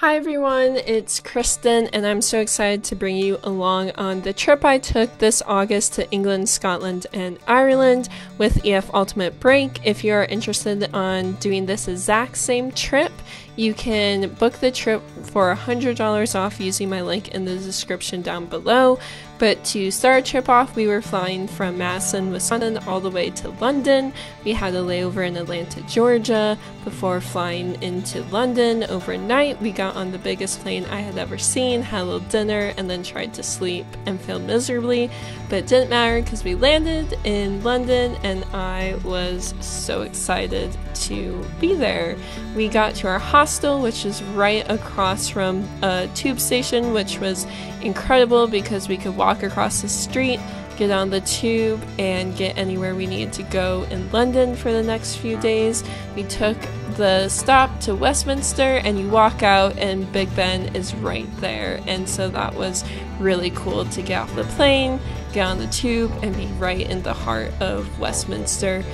Hi everyone, it's Kristen and I'm so excited to bring you along on the trip I took this August to England, Scotland, and Ireland with EF Ultimate Break. If you're interested on doing this exact same trip, you can book the trip for $100 off using my link in the description down below. But to start our trip off, we were flying from Madison, Wisconsin all the way to London. We had a layover in Atlanta, Georgia before flying into London overnight. We got on the biggest plane I had ever seen, had a little dinner, and then tried to sleep and failed miserably. But it didn't matter because we landed in London and I was so excited to be there. We got to our hostel, which is right across from a tube station, which was incredible because we could walk across the street, get on the tube, and get anywhere we needed to go in London for the next few days. We took the stop to Westminster and you walk out and Big Ben is right there, and so that was really cool to get off the plane, get on the tube, and be right in the heart of Westminster.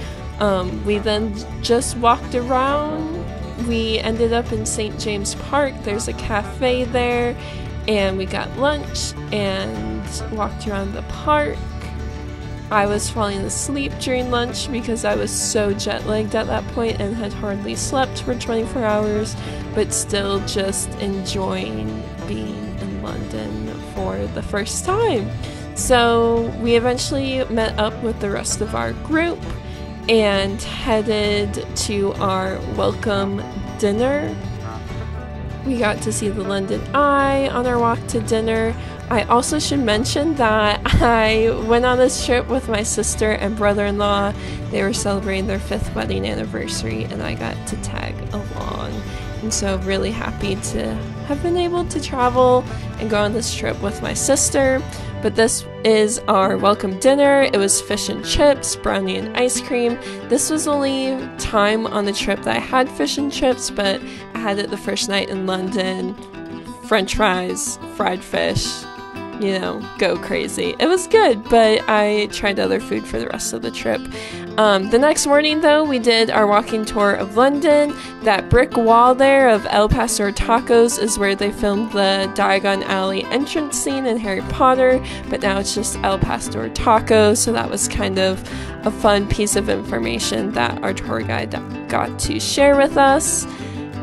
We then just walked around. We ended up in St. James Park. There's a cafe there, and we got lunch and walked around the park. I was falling asleep during lunch because I was so jet-lagged at that point and had hardly slept for 24 hours, but still just enjoying being in London for the first time. So we eventually met up with the rest of our group and headed to our welcome dinner. We got to see the London Eye on our walk to dinner. I also should mention that I went on this trip with my sister and brother-in-law. They were celebrating their 5th wedding anniversary and I got to tag along. And so really happy to have been able to travel and go on this trip with my sister. But this is our welcome dinner. It was fish and chips, brownie and ice cream. This was the only time on the trip that I had fish and chips, but I had it the first night in London. French fries, fried fish, you know, go crazy. It was good, but I tried other food for the rest of the trip. The next morning, though, we did our walking tour of London. That brick wall there of El Pastor Tacos is where they filmed the Diagon Alley entrance scene in Harry Potter, but now it's just El Pastor Tacos, so that was kind of a fun piece of information that our tour guide got to share with us.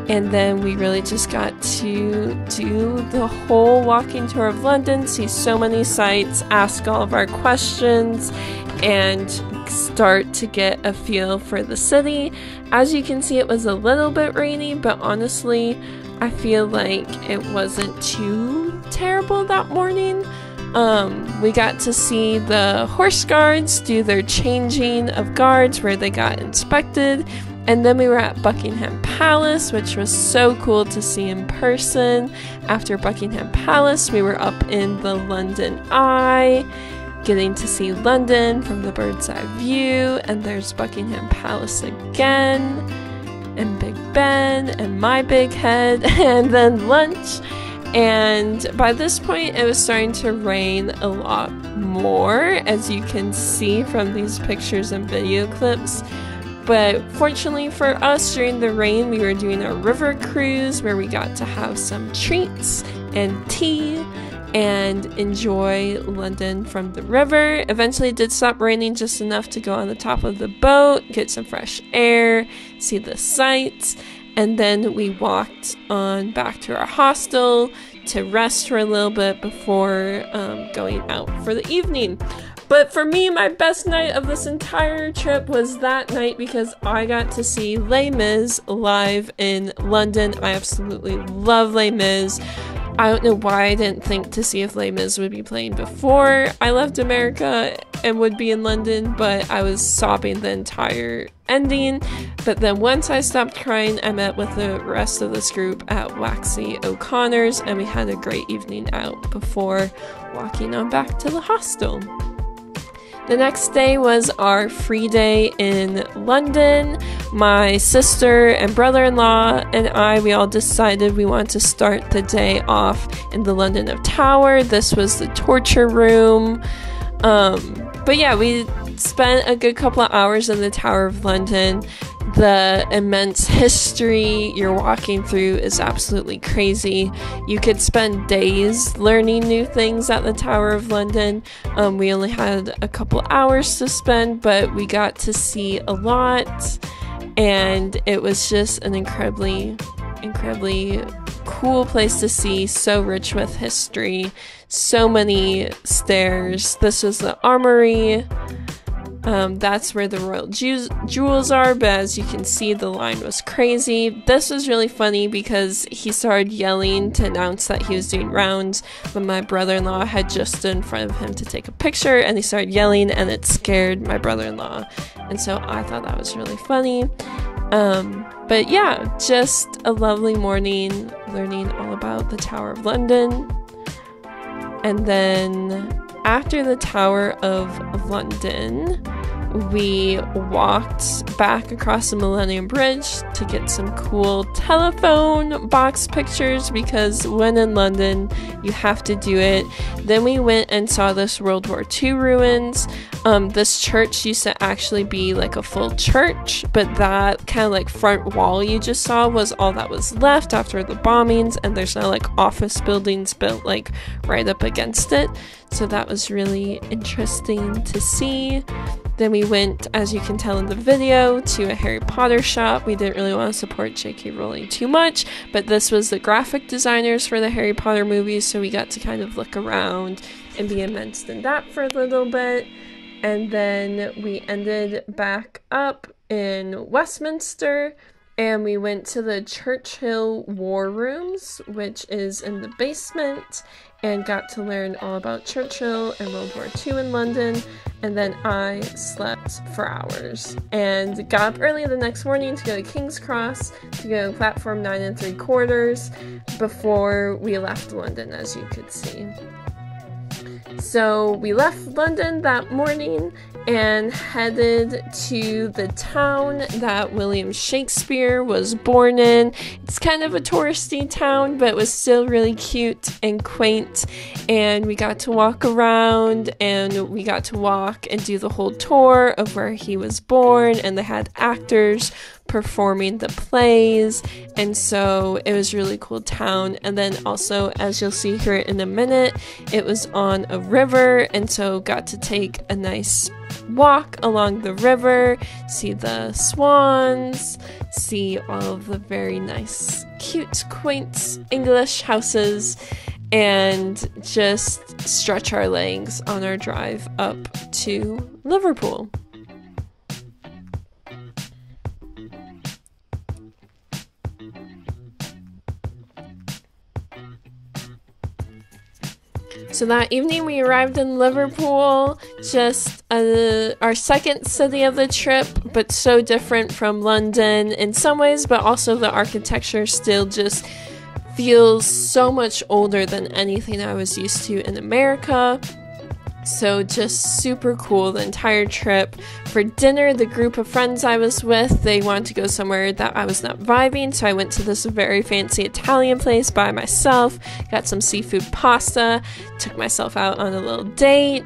And then we really just got to do the whole walking tour of London, see so many sights, ask all of our questions, and start to get a feel for the city. As you can see, it was a little bit rainy, but honestly, I feel like it wasn't too terrible that morning. We got to see the horse guards do their changing of guards where they got inspected. And then we were at Buckingham Palace, which was so cool to see in person. After Buckingham Palace, we were up in the London Eye, getting to see London from the bird's eye view. And there's Buckingham Palace again, and Big Ben, and my big head, and then lunch. And by this point, it was starting to rain a lot more, as you can see from these pictures and video clips. But fortunately for us, during the rain, we were doing a river cruise where we got to have some treats and tea and enjoy London from the river. Eventually it did stop raining just enough to go on the top of the boat, get some fresh air, see the sights, and then we walked on back to our hostel to rest for a little bit before going out for the evening. But for me, my best night of this entire trip was that night because I got to see Les Mis live in London. I absolutely love Les Mis. I don't know why I didn't think to see if Les Mis would be playing before I left America and would be in London, but I was sobbing the entire ending. But then once I stopped crying, I met with the rest of this group at Waxy O'Connor's and we had a great evening out before walking on back to the hostel. The next day was our free day in London. My sister and brother-in-law and we all decided we wanted to start the day off in the London Tower. This was the torture room. But yeah, we spent a good couple of hours in the Tower of London The immense history you're walking through is absolutely crazy. You could spend days learning new things at the Tower of London. We only had a couple hours to spend, but we got to see a lot, and it was just an incredibly cool place to see. So rich with history, so many stairs. This was the armory. That's where the royal jewels are, but as you can see, the line was crazy. This was really funny because he started yelling to announce that he was doing rounds, but my brother-in-law had just stood in front of him to take a picture, and he started yelling, and it scared my brother-in-law, and so I thought that was really funny. But yeah, just a lovely morning learning all about the Tower of London. And then after the Tower of London, we walked back across the Millennium Bridge to get some cool telephone box pictures, because when in London, you have to do it. Then we went and saw this World War II ruins. This church used to actually be like a full church, but that kind of like front wall you just saw was all that was left after the bombings, and there's now like office buildings built like right up against it. So that was really interesting to see. Then we went, as you can tell in the video, to a Harry Potter shop. We didn't really want to support J.K. Rowling too much, but this was the graphic designers for the Harry Potter movies, so we got to kind of look around and be immersed in that for a little bit. And then we ended back up in Westminster, and we went to the Churchill War Rooms, which is in the basement, and got to learn all about Churchill and World War II in London. And then I slept for hours and got up early the next morning to go to King's Cross, to go to platform 9 3/4 before we left London, as you could see. So we left London that morning and headed to the town that William Shakespeare was born in. It's kind of a touristy town, but it was still really cute and quaint, and we got to walk around, and we got to walk and do the whole tour of where he was born, and they had actors performing the plays, and so it was a really cool town. And then also, as you'll see here in a minute, it was on a river, and so got to take a nice walk along the river, see the swans, see all of the very nice, cute, quaint English houses, and just stretch our legs on our drive up to Liverpool. So that evening we arrived in Liverpool, just our second city of the trip, but so different from London in some ways, but also the architecture still just feels so much older than anything I was used to in America. So just super cool the entire trip. For dinner, the group of friends I was with, they wanted to go somewhere that I was not vibing, so I went to this very fancy Italian place by myself, got some seafood pasta, took myself out on a little date,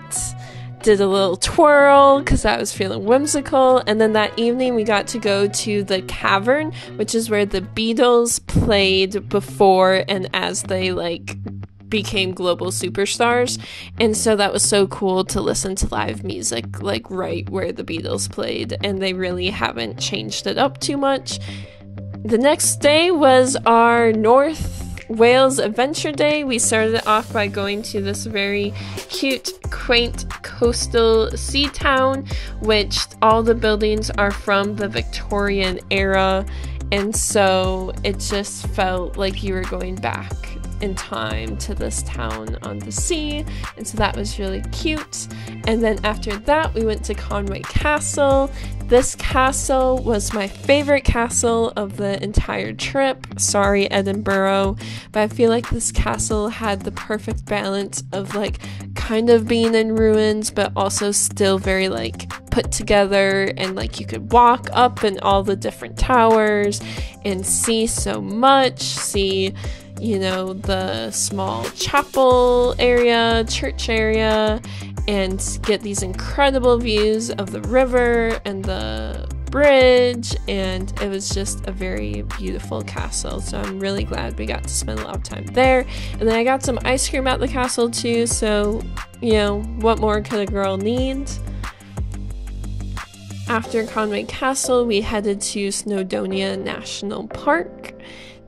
did a little twirl because I was feeling whimsical, and then that evening we got to go to the Cavern, which is where the Beatles played before and as they became global superstars, and so that was so cool to listen to live music right where the Beatles played, and they really haven't changed it up too much. The next day was our North Wales Adventure Day. We started off by going to this very cute, quaint coastal sea town, which all the buildings are from the Victorian era, and so it just felt like you were going back in time to this town on the sea, and so that was really cute. And then after that we went to Conway Castle. This castle was my favorite castle of the entire trip. Sorry, Edinburgh, but I feel like this castle had the perfect balance of kind of being in ruins, but also still very put together, and you could walk up in all the different towers and see so much, see the small chapel area, church area, and get these incredible views of the river and the bridge, and it was just a very beautiful castle. So I'm really glad we got to spend a lot of time there. And then I got some ice cream at the castle too, so you know, what more could a girl need? After Conway Castle, we headed to Snowdonia National Park.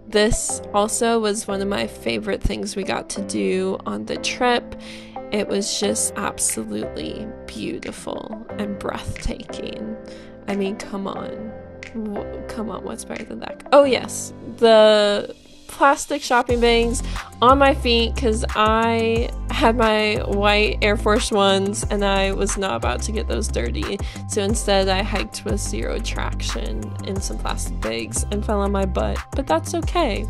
This also was one of my favorite things we got to do on the trip. It was just absolutely beautiful and breathtaking. I mean, come on. Come on, what's better than that? Oh yes, the plastic shopping bags on my feet, because I had my white Air Force Ones and I was not about to get those dirty, so instead I hiked with zero traction in some plastic bags and fell on my butt, but that's okay.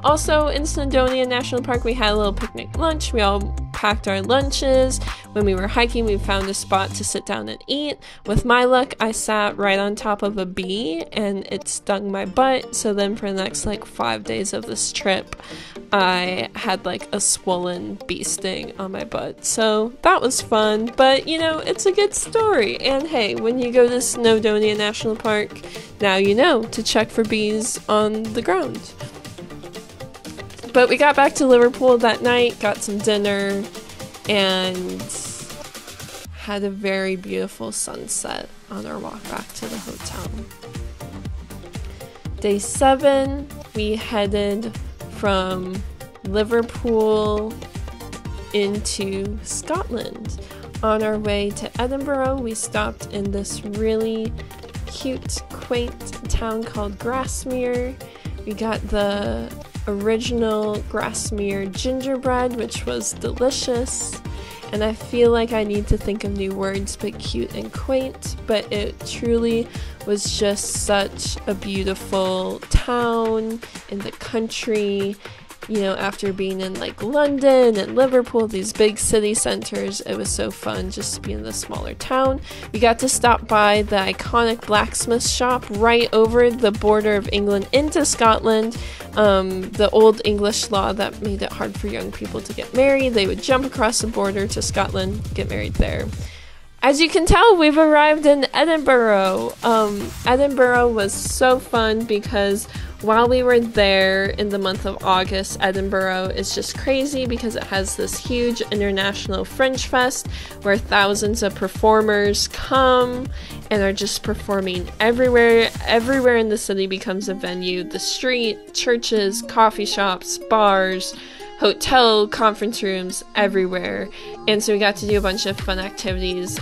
Also in Snowdonia National Park, we had a little picnic lunch. We all packed our lunches. When we were hiking, we found a spot to sit down and eat. With my luck, I sat right on top of a bee and it stung my butt, so then for the next like 5 days of this trip, I had like a swollen bee sting on my butt. So that was fun, but you know, it's a good story. And hey, when you go to Snowdonia National Park, now you know to check for bees on the ground. But we got back to Liverpool that night, got some dinner, and had a very beautiful sunset on our walk back to the hotel. Day 7, we headed from Liverpool into Scotland. On our way to Edinburgh, we stopped in this really cute, quaint town called Grasmere. We got the original Grasmere gingerbread, which was delicious, and I feel like I need to think of new words, but cute and quaint. But it truly was just such a beautiful town in the country. You know, after being in like London and Liverpool, these big city centers, it was so fun just to be in this smaller town. We got to stop by the iconic blacksmith shop right over the border of England into Scotland. The old English law that made it hard for young people to get married. They would jump across the border to Scotland, get married there. As you can tell, we've arrived in Edinburgh. Edinburgh was so fun because while we were there in the month of August, Edinburgh is just crazy because it has this huge international Fringe Fest where thousands of performers come and are just performing everywhere. Everywhere in the city becomes a venue. The street, churches, coffee shops, bars, hotel, conference rooms, everywhere. And so we got to do a bunch of fun activities,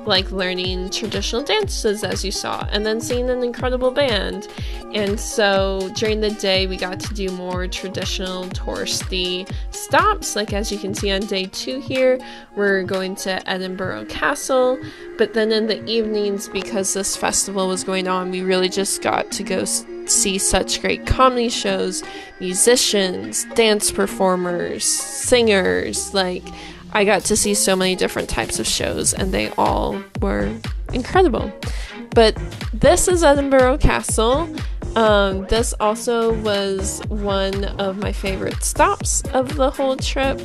like learning traditional dances, as you saw, and then seeing an incredible band. And so during the day we got to do more traditional touristy stops, like as you can see on day 2 here, we're going to Edinburgh Castle. But then in the evenings, because this festival was going on, we really just got to go see such great comedy shows, musicians, dance performers, singers. Like, I got to see so many different types of shows and they all were incredible. But this is Edinburgh Castle. This also was one of my favorite stops of the whole trip.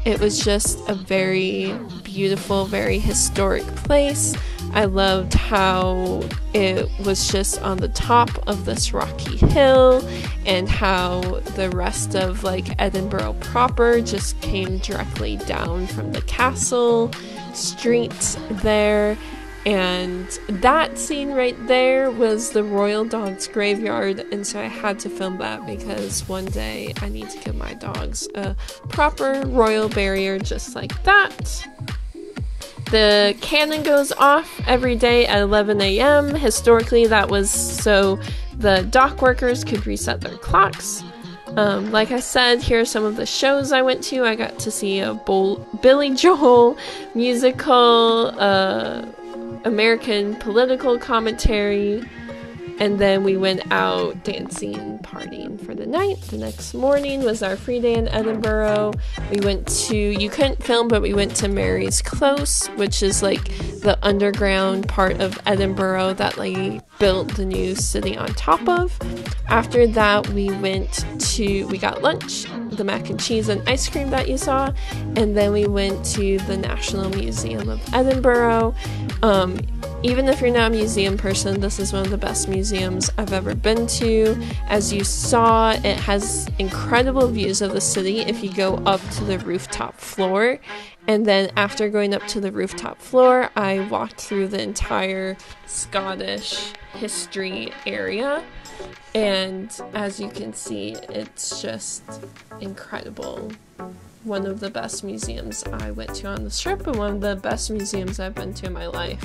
It was just a very beautiful, very historic place. I loved how it was just on the top of this rocky hill, and how the rest of like Edinburgh proper just came directly down from the castle street there. And that scene right there was the Royal Dogs Graveyard, and so I had to film that because one day I need to give my dogs a proper royal burial just like that. The cannon goes off every day at 11 a.m. Historically, that was so the dock workers could reset their clocks. Like I said, here are some of the shows I went to. I got to see a Billy Joel musical, American political commentary, and then we went out dancing, partying for the night. The next morning was our free day in Edinburgh. We went to, you couldn't film, but we went to Mary's Close, which is like the underground part of Edinburgh that like built the new city on top of. After that, we got lunch, the mac and cheese and ice cream that you saw, and then we went to the National Museum of Edinburgh. Even if you're not a museum person, this is one of the best museums I've ever been to. As you saw, it has incredible views of the city if you go up to the rooftop floor. And then after going up to the rooftop floor, I walked through the entire Scottish history area. And as you can see, it's just incredible. One of the best museums I went to on this trip, and one of the best museums I've been to in my life.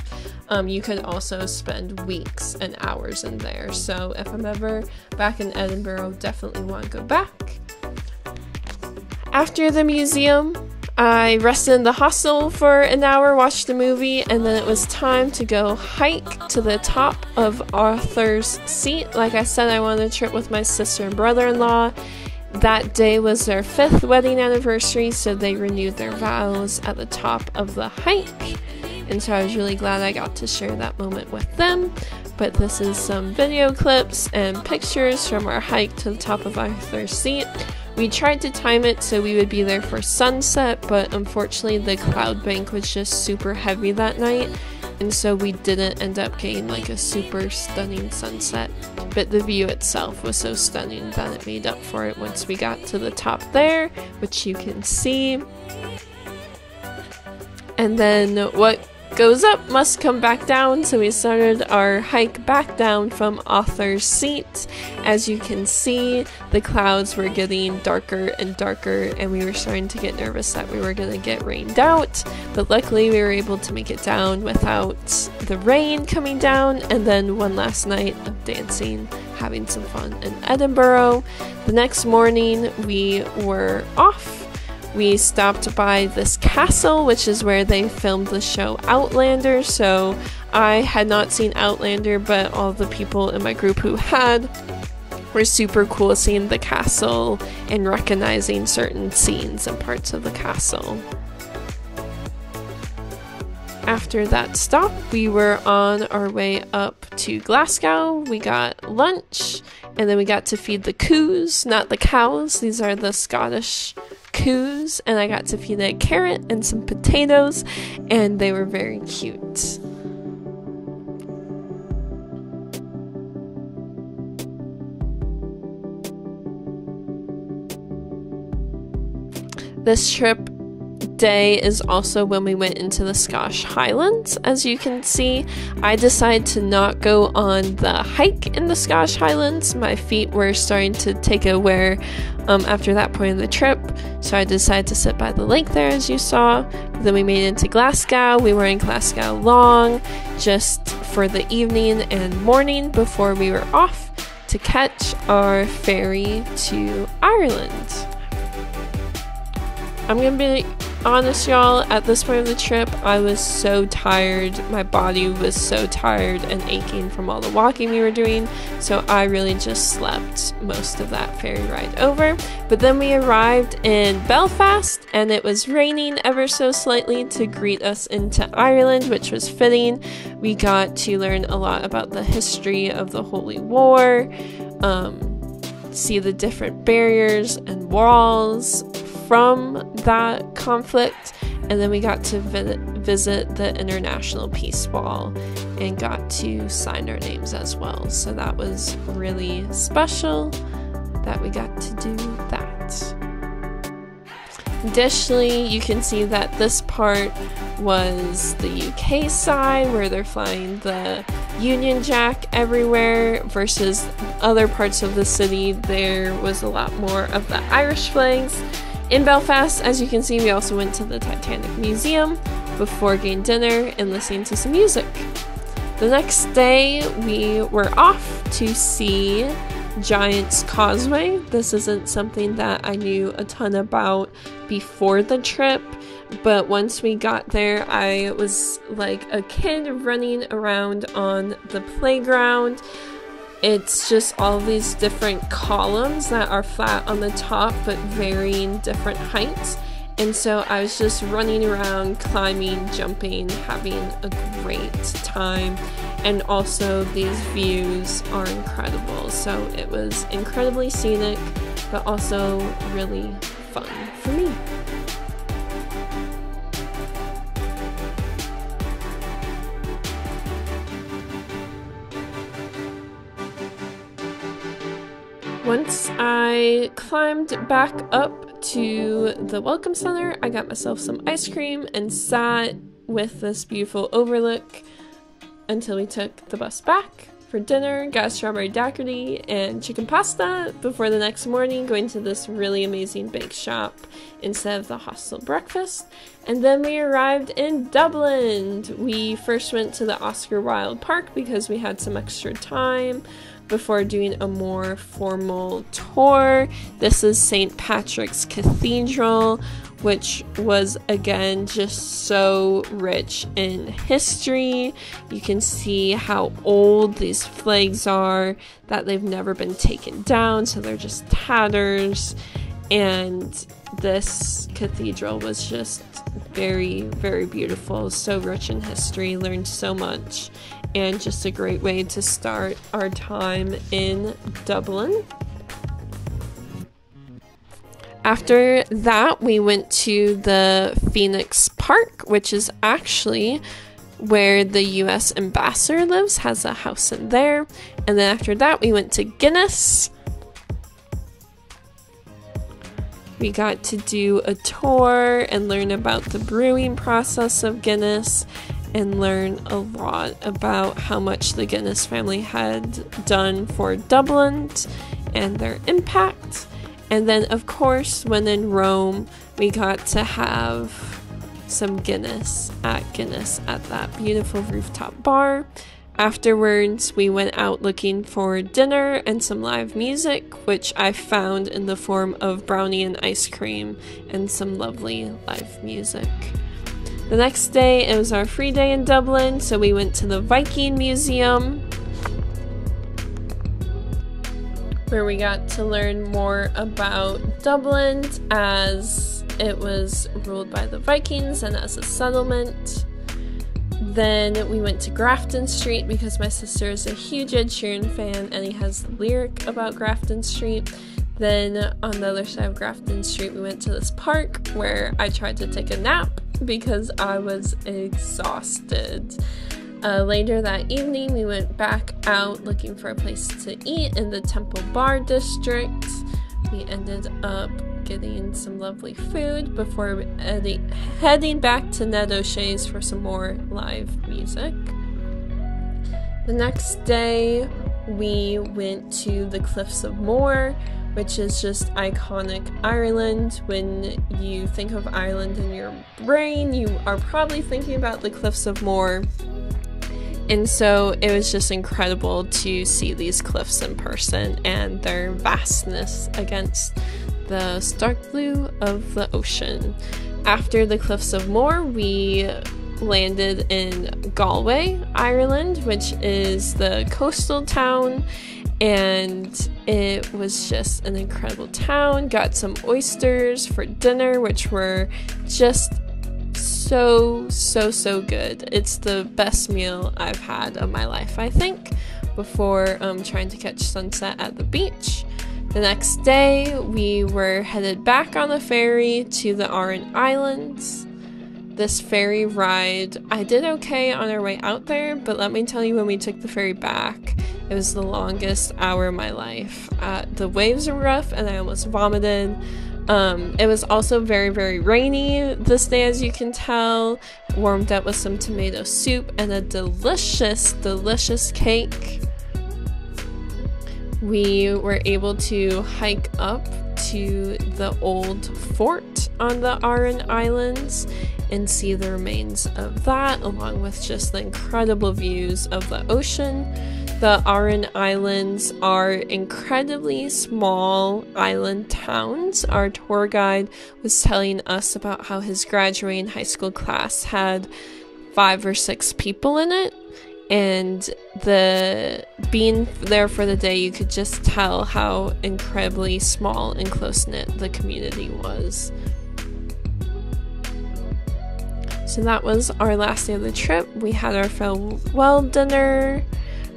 You could also spend weeks and hours in there, so if I'm ever back in Edinburgh, definitely want to go back. After the museum, I rested in the hostel for an hour, watched a movie, and then it was time to go hike to the top of Arthur's Seat. Like I said, I went on a trip with my sister and brother-in-law. That day was their 5th wedding anniversary, so they renewed their vows at the top of the hike. And so I was really glad I got to share that moment with them. But this is some video clips and pictures from our hike to the top of Arthur's Seat. We tried to time it so we would be there for sunset, but unfortunately the cloud bank was just super heavy that night, and so we didn't end up getting like a super stunning sunset. But the view itself was so stunning that it made up for it once we got to the top there, which you can see. And then what goes up must come back down, so we started our hike back down from Arthur's Seat. As you can see, the clouds were getting darker and darker, and we were starting to get nervous that we were going to get rained out, but luckily we were able to make it down without the rain coming down. And then one last night of dancing, having some fun in Edinburgh. The next morning we were off. We stopped by this castle, which is where they filmed the show Outlander. So I had not seen Outlander, but all the people in my group who had were super cool seeing the castle and recognizing certain scenes and parts of the castle. After that stop, we were on our way up to Glasgow. We got lunch, and then we got to feed the coos, not the cows. These are the Scottish coos, and I got to feed a carrot and some potatoes, and they were very cute. This trip day is also when we went into the Scottish Highlands. As you can see, I decided to not go on the hike in the Scottish Highlands. My feet were starting to take a wear after that point in the trip, so I decided to sit by the lake there, as you saw. Then we made it into Glasgow. We were in Glasgow long, just for the evening and morning before we were off to catch our ferry to Ireland. I'm gonna be honest, y'all, at this point of the trip, I was so tired. My body was so tired and aching from all the walking we were doing, so I really just slept most of that ferry ride over. But then we arrived in Belfast, and it was raining ever so slightly to greet us into Ireland, which was fitting. We got to learn a lot about the history of the Holy War, see the different barriers and walls from that conflict, and then we got to visit the International Peace Wall and got to sign our names as well. So that was really special that we got to do that. Additionally, you can see that this part was the UK side, where they're flying the Union Jack everywhere, versus other parts of the city there was a lot more of the Irish flags. In Belfast, as you can see, we also went to the Titanic Museum before getting dinner and listening to some music. The next day, we were off to see Giant's Causeway. This isn't something that I knew a ton about before the trip, but once we got there, I was like a kid running around on the playground. It's just all these different columns that are flat on the top but varying different heights, and so I was just running around, climbing, jumping, having a great time. And also these views are incredible, so it was incredibly scenic but also really fun for me. Once I climbed back up to the Welcome Center, I got myself some ice cream and sat with this beautiful overlook until we took the bus back for dinner, got a strawberry daiquiri and chicken pasta before the next morning going to this really amazing bake shop instead of the hostel breakfast. And then we arrived in Dublin. We first went to the Oscar Wilde Park because we had some extra time before doing a more formal tour. This is St. Patrick's Cathedral, which was again just so rich in history. You can see how old these flags are, that they've never been taken down, so they're just tatters. And this cathedral was just very, very beautiful, so rich in history, learned so much, and just a great way to start our time in Dublin. After that, we went to the Phoenix Park, which is actually where the US ambassador lives, has a house in there. And then after that, we went to Guinness. We got to do a tour and learn about the brewing process of Guinness and learn a lot about how much the Guinness family had done for Dublin and their impact. And then, of course, when in Rome, we got to have some Guinness at that beautiful rooftop bar. Afterwards, we went out looking for dinner and some live music, which I found in the form of brownie and ice cream and some lovely live music. The next day, it was our free day in Dublin, so we went to the Viking Museum, where we got to learn more about Dublin as it was ruled by the Vikings and as a settlement. Then we went to Grafton Street because my sister is a huge Ed Sheeran fan and he has the lyric about Grafton Street. Then on the other side of Grafton Street, we went to this park where I tried to take a nap because I was exhausted. Later that evening, we went back out looking for a place to eat in the Temple Bar district. We ended up getting some lovely food before heading back to Ned O'Shea's for some more live music. The next day, we went to the Cliffs of Moher, which is just iconic Ireland. When you think of Ireland in your brain, you are probably thinking about the Cliffs of Moher. And so it was just incredible to see these cliffs in person and their vastness against the stark blue of the ocean. After the Cliffs of Moher, we landed in Galway, Ireland, which is the coastal town, and it was just an incredible town. Got some oysters for dinner, which were just so good. It's the best meal I've had of my life, I think, before trying to catch sunset at the beach. The next day, we were headed back on the ferry to the Aran Islands. This ferry ride, I did okay on our way out there, but let me tell you, when we took the ferry back, it was the longest hour of my life. The waves were rough and I almost vomited. It was also very, very rainy this day, as you can tell. Warmed up with some tomato soup and a delicious cake. We were able to hike up to the old fort on the Aran Islands and see the remains of that, along with just the incredible views of the ocean. The Aran Islands are incredibly small island towns. Our tour guide was telling us about how his graduating high school class had 5 or 6 people in it, and being there for the day, you could just tell how incredibly small and close-knit the community was. So that was our last day of the trip. We had our farewell dinner,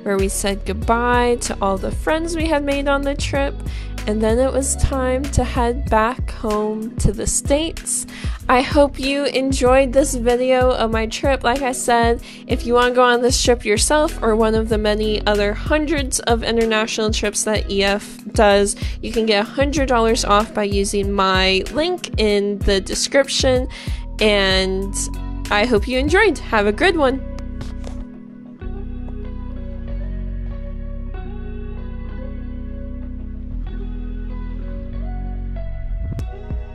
where we said goodbye to all the friends we had made on the trip, and then it was time to head back home to the States. I hope you enjoyed this video of my trip. Like I said, if you want to go on this trip yourself or one of the many other hundreds of international trips that EF does, you can get $100 off by using my link in the description. And I hope you enjoyed. Have a good one.